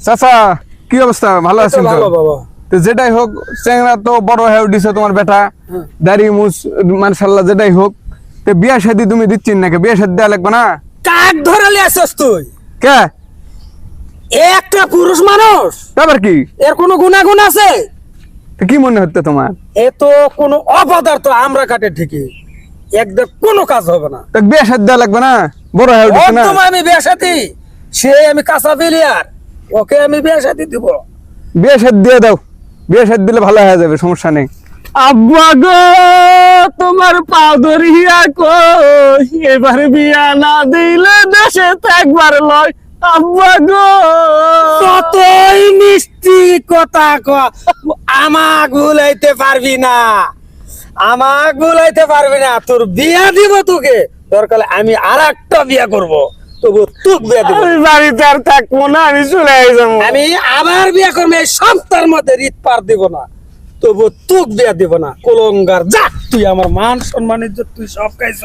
চাচা কি অবস্থা, ভালো আছেন তো? ভালো বাবা। তো যেটাই হোক, চেংরা তো বড় হয়ে উঠেছে তোমার বেটা, দাড়ি মুছ মাশাআল্লাহ যেটাই হোক। তো বিয়া শাদী তুমি দিচ্ছিস নাকি? বিয়া শাদী দেওয়া লাগবে না? কাক ধরালে আসছ তুই? কে? এ একটা পুরুষ মানুষ, তারপর কি? এর কোনো গুণাগুণ আছে? তো কি মনে হচ্ছে তোমার? এ তো কোনো অপদার্থ, আমরা কাটে ঠিকই, একদম কোনো কাজ হবে না। তো বিয়া শাদী দেওয়া লাগবে না? বড় হয়ে উঠেছে না? একদম আমি বিয়ে সাথী, সে আমি কাঁচা প্লেয়ার, ওকে আমি বিয়ে সাথী দিব। বিয়া শাদী দিয়ে দাও, বিয়া শাদী দিলে ভালো হয়ে যাবে, সমস্যা নেই। আব্বা গো তোমার পা ধরিয়া কই, এবার বিয়া না দিলে দেশে একবার লয়। আব্বা গো কতই মিষ্টি কথা আমাক ভুলাইতে পারবি না, আমাক ভুলাইতে পারবি না। তোর বিয়া দিব তোকে, দরকার আমি আর একটা বিয়া করব, তবু তোকে বিয়া দিব। আমি বাড়িতে আর থাকবো না, আমি চলে যাবো। আমি আবার বিয়া করবো, এই সপ্তাহের মধ্যে রিত পার দিব না, তবু তোকে বিয়া দিব না। কলঙ্গার যা, তুই আমার মান সম্মান ইজ্জত তুই সব খাইছ।